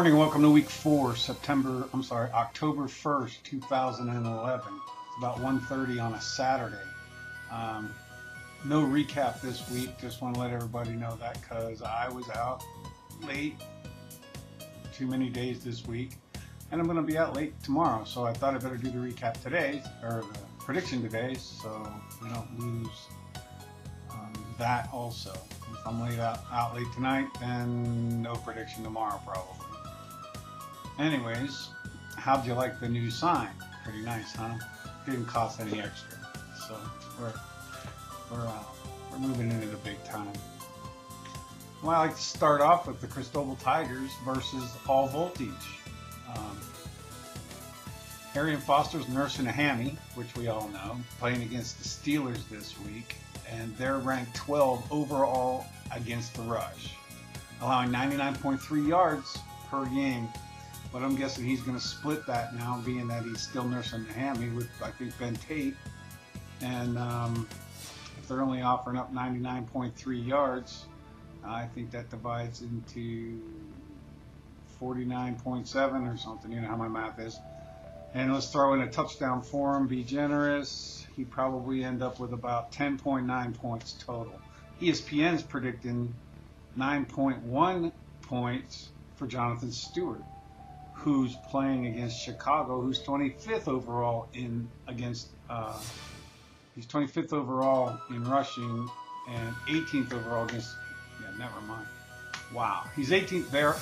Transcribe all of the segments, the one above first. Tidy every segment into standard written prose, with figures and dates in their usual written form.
morning. Welcome to week 4, October 1st, 2011. It's about 1:30 on a Saturday. No recap this week. Just want to let everybody know that because I was out late too many days this week, and I'm going to be out late tomorrow. So I thought I better do the recap today, or the prediction today, so we don't lose that also. If I'm out late tonight, then no prediction tomorrow probably. Anyways, how'd you like the new sign? Pretty nice, huh? Didn't cost any extra, so we're moving into the big time. Well, I like to start off with the Cristobal Tigers versus All Voltage. Arian Foster's nursing a hammy, which we all know, playing against the Steelers this week, and they're ranked 12 overall against the rush, allowing 99.3 yards per game. But I'm guessing he's going to split that now, being that he's still nursing the hammy with, I think, Ben Tate. And if they're only offering up 99.3 yards, I think that divides into 49.7 or something. You know how my math is. And let's throw in a touchdown for him. Be generous. He'd probably end up with about 10.9 points total. ESPN's predicting 9.1 points for Jonathan Stewart, who's playing against Chicago, who's 25th overall in he's 25th overall in rushing and 18th overall against. Yeah, never mind. Wow, he's 18th there.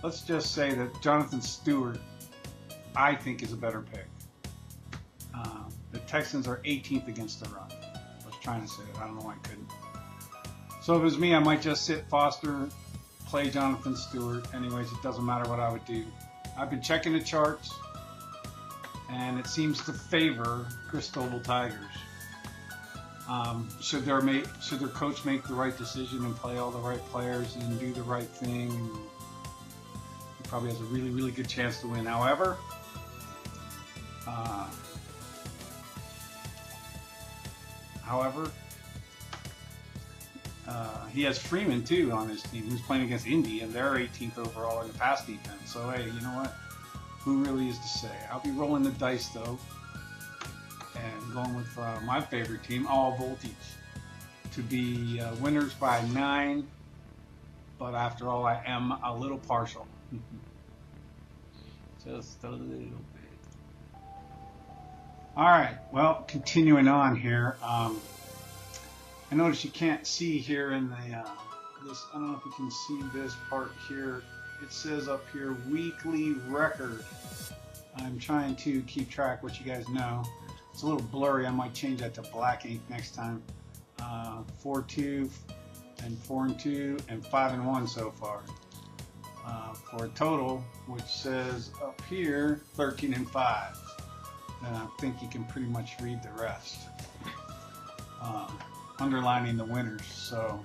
Let's just say that Jonathan Stewart, I think, is a better pick. The Texans are 18th against the run. I was trying to say it. I don't know why I couldn't. So if it was me, I might just sit Foster, play Jonathan Stewart. Anyways, it doesn't matter what I would do. I've been checking the charts, and it seems to favor Cristobal Tigers. Should their coach make the right decision and play all the right players and do the right thing, and he probably has a really, really good chance to win. However, he has Freeman too on his team, who's playing against Indy, and they're 18th overall in the pass defense. So hey, you know what? Who really is to say? I'll be rolling the dice though, and going with my favorite team, All Voltage, to be winners by 9. But after all, I am a little partial, just a little bit. All right. Well, continuing on here. I notice you can't see here in the this. I don't know if you can see this part here. It says up here weekly record. I'm trying to keep track, what you guys know. It's a little blurry. I might change that to black ink next time. 4-2 and 4-2 and 5-1 so far. For a total, which says up here 13-5. And I think you can pretty much read the rest. Underlining the winners. So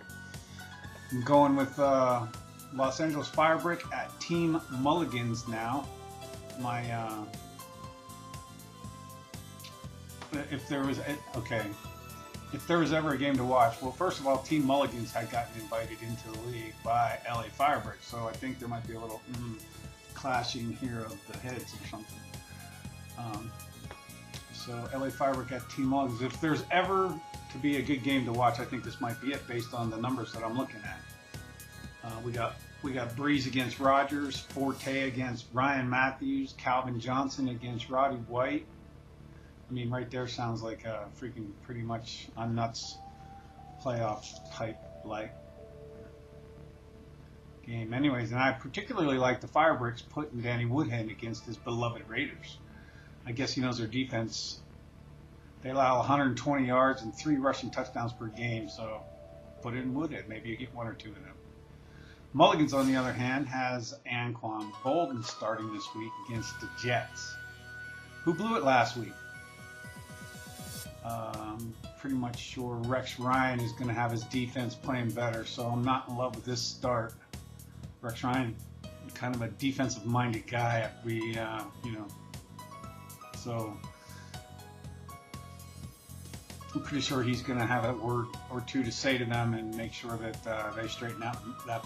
I'm going with Los Angeles Firebrick at Team Mulligans now. My if there was ever a game to watch, well, first of all, Team Mulligans had gotten invited into the league by LA Firebrick, so I think there might be a little clashing here of the heads or something. So LA Firebrick at Team Mulligans. If there's ever to be a good game to watch, I think this might be it based on the numbers that I'm looking at. We got Breeze against Rogers, Forte against Ryan Matthews, Calvin Johnson against Roddy White. I mean, right there sounds like a freaking pretty much a nuts playoff type like game. Anyways, and I particularly like the Firebricks putting Danny Woodhead against his beloved Raiders. I guess he knows their defense. They allow 120 yards and 3 rushing touchdowns per game, so put it in Woodhead. Maybe you get 1 or 2 of them. Mulligans, on the other hand, has Anquan Bolden starting this week against the Jets, who blew it last week. Pretty much sure Rex Ryan is going to have his defense playing better, so I'm not in love with this start. Rex Ryan, kind of a defensive-minded guy. So I'm pretty sure he's going to have a word or two to say to them and make sure that they straighten out that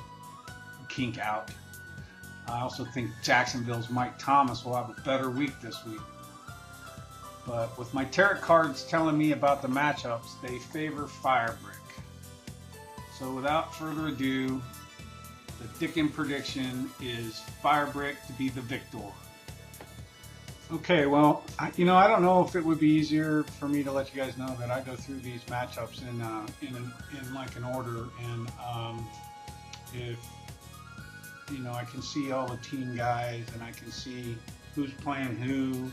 kink out. I also think Jacksonville's Mike Thomas will have a better week this week. But with my tarot cards telling me about the matchups, they favor Firebrick. So without further ado, the Dicken prediction is Firebrick to be the victor. Okay, well, I don't know if it would be easier for me to let you guys know that I go through these matchups in like an order, and if I can see all the team guys, and I can see who's playing who,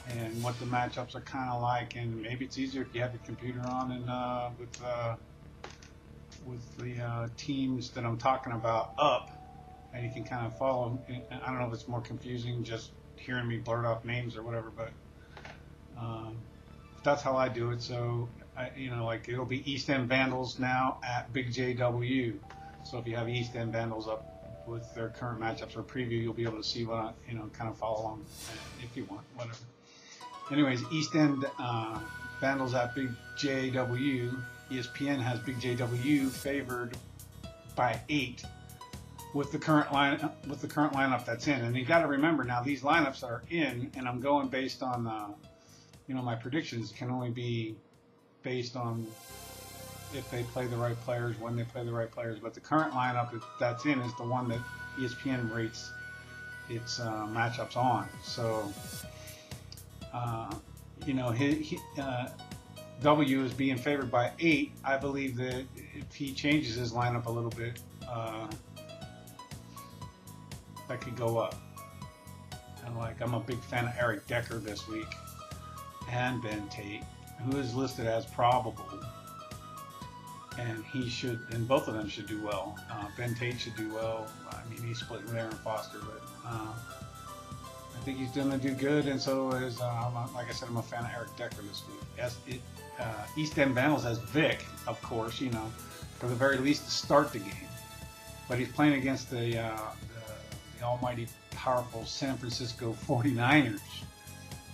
and what the matchups are kind of like, and maybe it's easier if you have your computer on and with the teams that I'm talking about up, and you can kind of follow. I don't know if it's more confusing just hearing me blurt off names or whatever, but that's how I do it. So like it'll be East End Vandals now at Big JW. So if you have East End Vandals up with their current matchups or preview, you'll be able to see what kind of follow along if you want, whatever. Anyways, East End Vandals at Big JW. ESPN has Big JW favored by 8 with the current lineup that's in. And you got to remember now, these lineups that are in, and I'm going based on my predictions can only be based on if they play the right players, when they play the right players. But the current lineup that's in is the one that ESPN rates its matchups on. So W is being favored by 8. I believe that if he changes his lineup a little bit, that could go up. And I'm a big fan of Eric Decker this week, and Ben Tate, who is listed as probable, and both of them should do well. Ben Tate should do well. I mean, he's split with Aaron Foster, but I think he's going to do good, and so is, like I said, I'm a fan of Eric Decker this week. East End Vandals has Vic, of course, for the very least to start the game. But he's playing against the almighty powerful San Francisco 49ers.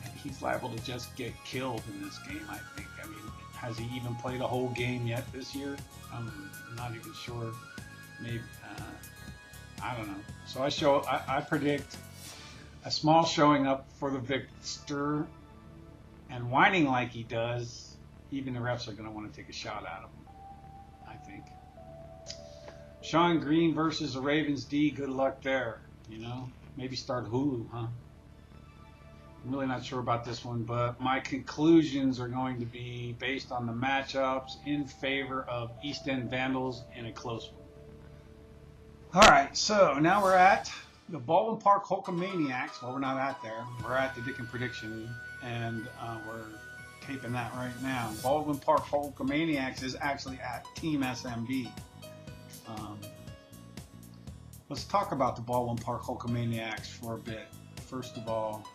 And he's liable to just get killed in this game, I think. I mean, has he even played a whole game yet this year? I'm not even sure. Maybe, I don't know. So I predict a small showing up for the victor, and whining like he does, even the refs are going to want to take a shot at him, I think. Sean Green versus the Ravens D, good luck there. Maybe start Hulu, huh? I'm really not sure about this one, but my conclusions are going to be based on the matchups in favor of East End Vandals in a close one. All right, so now we're at the Baldwin Park Hulkamaniacs. Well, we're not at there. We're at the Dicken Prediction, and we're taping that right now. Baldwin Park Hulkamaniacs is actually at Team SMB. Let's talk about the Baldwin Park Hulkamaniacs for a bit. First of all,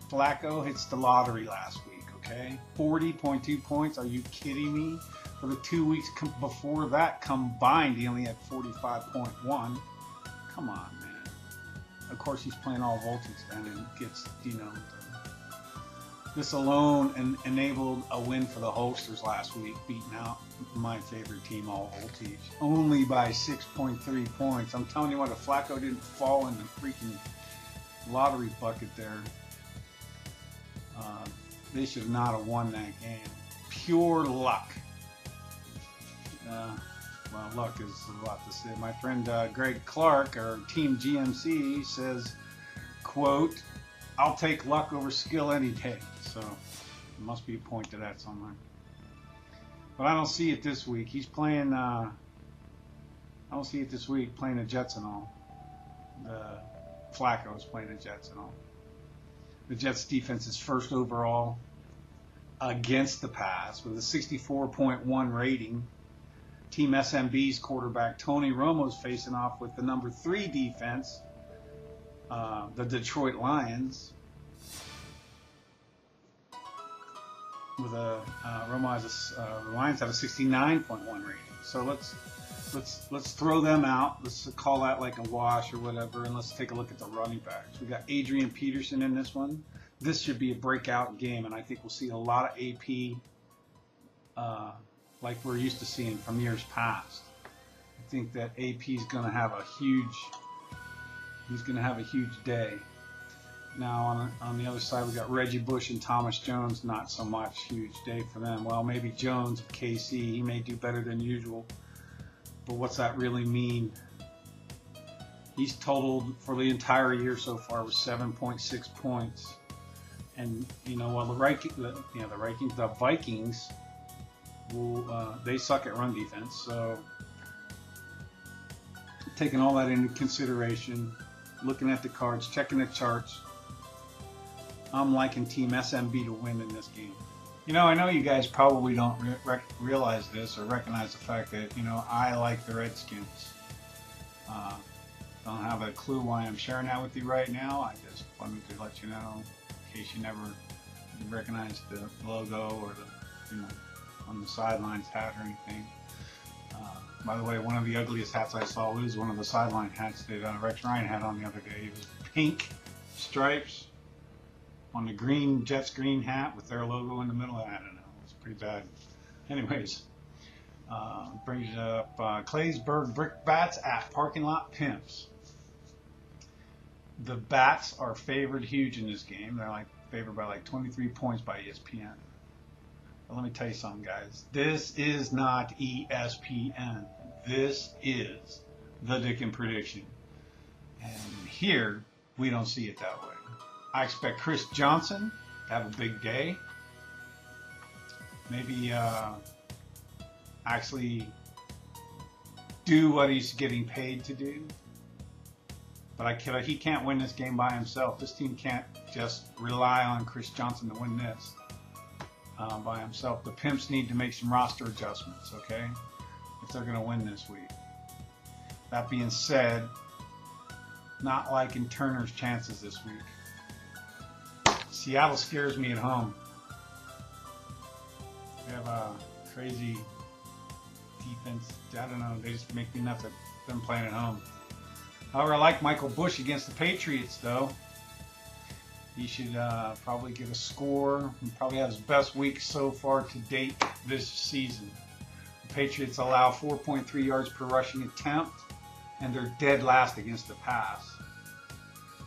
Flacco hits the lottery last week, okay? 40.2 points. Are you kidding me? For the 2 weeks before that combined, he only had 45.1. Come on, man. Of course, he's playing all voltage then and gets, this alone enabled a win for the Hulksters last week, beating out my favorite team, all voltage, only by 6.3 points. I'm telling you what, if Flacco didn't fall in the freaking lottery bucket there, they should not have won that game. Pure luck. Well, luck is a lot to say. My friend Greg Clark, or Team GMC, says, quote, "I'll take luck over skill any day." So there must be a point to that somewhere. But I don't see it this week. He's playing. I don't see it this week playing the Jets and all. Flacco is playing the Jets and all. The Jets defense is first overall against the pass with a 64.1 rating. Team SMB's quarterback Tony Romo's facing off with the number 3 defense, the Detroit Lions. With the Lions have a 69.1 rating. So let's throw them out. Let's call that like a wash or whatever, and let's take a look at the running backs. We got Adrian Peterson in this one. This should be a breakout game, and I think we'll see a lot of AP like we're used to seeing from years past. I think that AP is going to have a huge day. Now on the other side we got Reggie Bush and Thomas Jones. Not so much huge day for them. Well, maybe Jones of KC, he may do better than usual, but what's that really mean? He's totaled for the entire year so far with 7.6 points, and while the Vikings will they suck at run defense, so taking all that into consideration, looking at the cards, checking the charts, I'm liking Team SMB to win in this game. I know you guys probably don't realize this or recognize the fact that, I like the Redskins. Don't have a clue why I'm sharing that with you right now. I just wanted to let you know, in case you never recognized the logo or the, on the sidelines hat or anything. By the way, one of the ugliest hats I saw was one of the sideline hats that Rex Ryan had on the other day. It was pink stripes on the green Jets green hat with their logo in the middle. I don't know. It was pretty bad. Anyways, brings up Claysburg Brick Bats at Parking Lot Pimps. The Bats are favored huge in this game. They're favored by 23 points by ESPN. But let me tell you something, guys. This is not ESPN. This is the Dicken Prediction. And here, we don't see it that way. I expect Chris Johnson to have a big day. Maybe actually do what he's getting paid to do. But he can't win this game by himself. This team can't just rely on Chris Johnson to win this by himself. The Pimps need to make some roster adjustments, okay, if they're going to win this week. That being said, not liking Turner's chances this week. Seattle scares me at home. They have a crazy defense. I don't know. They just make me nuts at them playing at home. However, I like Michael Bush against the Patriots, though. He should probably get a score and probably have his best week so far to date this season. The Patriots allow 4.3 yards per rushing attempt, and they're dead last against the pass.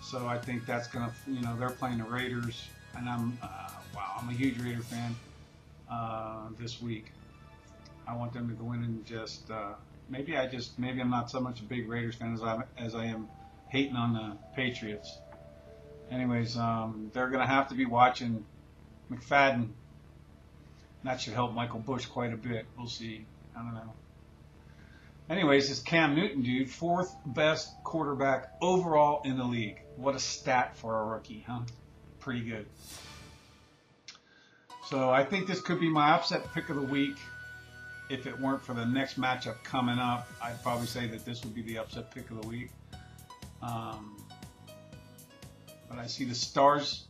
So I think that's going to, they're playing the Raiders, and I'm a huge Raider fan this week. I want them to go in and just, maybe I'm not so much a big Raiders fan as I am hating on the Patriots. Anyways, they're going to have to be watching McFadden. That should help Michael Bush quite a bit. We'll see. I don't know. Anyways, this Cam Newton dude, 4th best quarterback overall in the league. What a stat for a rookie, huh? Pretty good. So I think this could be my upset pick of the week. If it weren't for the next matchup coming up, I'd probably say that this would be the upset pick of the week. But I see the Stars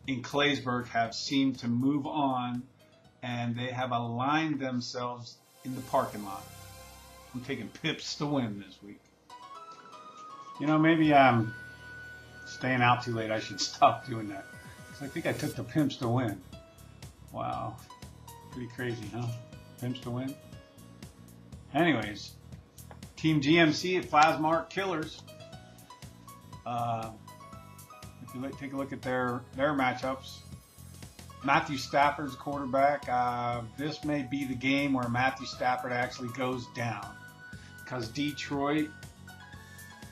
in Claysburg have seemed to move on, and they have aligned themselves in the parking lot. I'm taking Pips to win this week. Maybe I'm staying out too late. I should stop doing that. So I think I took the Pimps to win. Wow. Pretty crazy, huh? Pimps to win. Anyways, Team GMC at Plasmark Killers. If you take a look at their matchups, Matthew Stafford's quarterback. This may be the game where Matthew Stafford actually goes down, because Detroit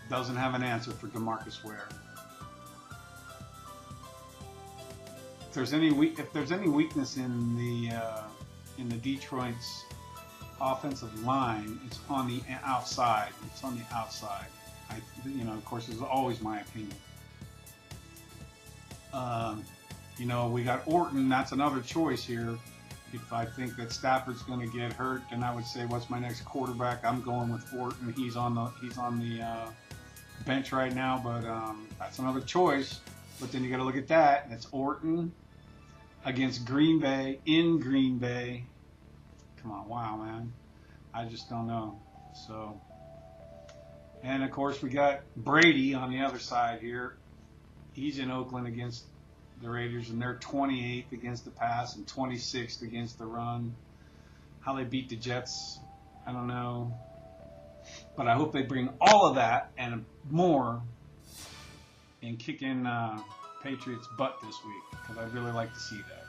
doesn't have an answer for DeMarcus Ware. If there's any weakness in the Detroit's offensive line, it's on the outside. It's on the outside. Of course, this is always my opinion. We got Orton. That's another choice here. If I think that Stafford's going to get hurt, then I would say, what's my next quarterback? I'm going with Orton. He's on the bench right now, but that's another choice. But then you got to look at that. And it's Orton against Green Bay in Green Bay. Come on, wow, man. I just don't know. So, and of course we got Brady on the other side here. He's in Oakland against the Raiders, and they're 28th against the pass and 26th against the run. How they beat the Jets, I don't know. But I hope they bring all of that and more and kick in Patriots' butt this week, because I'd really like to see that.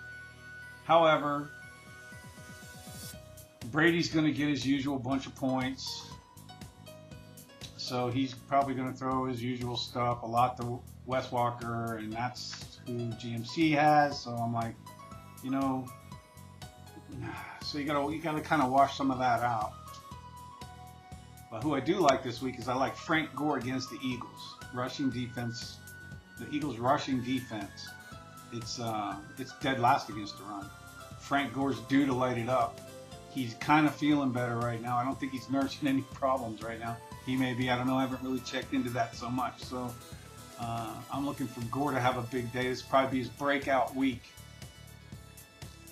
However, Brady's going to get his usual bunch of points. So he's probably going to throw his usual stuff, a lot to Wes Walker, and that's who GMC has. So I'm like, you know, so you gotta kind of wash some of that out. But who I do like this week is I like Frank Gore against the Eagles rushing defense. The Eagles rushing defense, it's dead last against the run. Frank Gore's due to light it up. He's kind of feeling better right now. I don't think he's nursing any problems right now. He may be, I don't know, I haven't really checked into that so much. So I'm looking for Gore to have a big day. This will probably be his breakout week.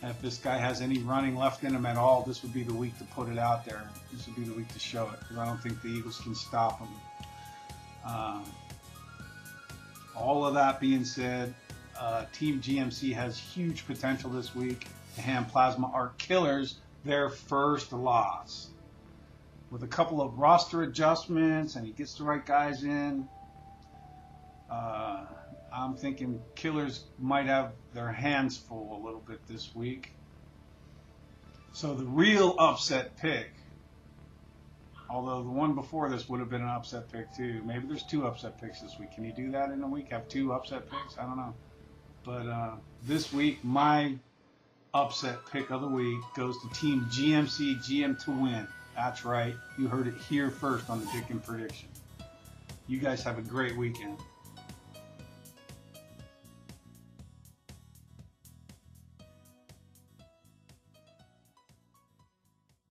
If this guy has any running left in him at all, this would be the week to put it out there. This would be the week to show it, because I don't think the Eagles can stop him. All of that being said, Team GMC has huge potential this week. The Ham Plasma are killers, their first loss. With a couple of roster adjustments and he gets the right guys in, I'm thinking Killers might have their hands full a little bit this week. So the real upset pick, although the one before this would have been an upset pick too. Maybe there's 2 upset picks this week. Can you do that in a week? Have 2 upset picks? I don't know. But this week, my upset pick of the week goes to Team GMC, GM to win. That's right. You heard it here first on the Dicken Prediction. You guys have a great weekend.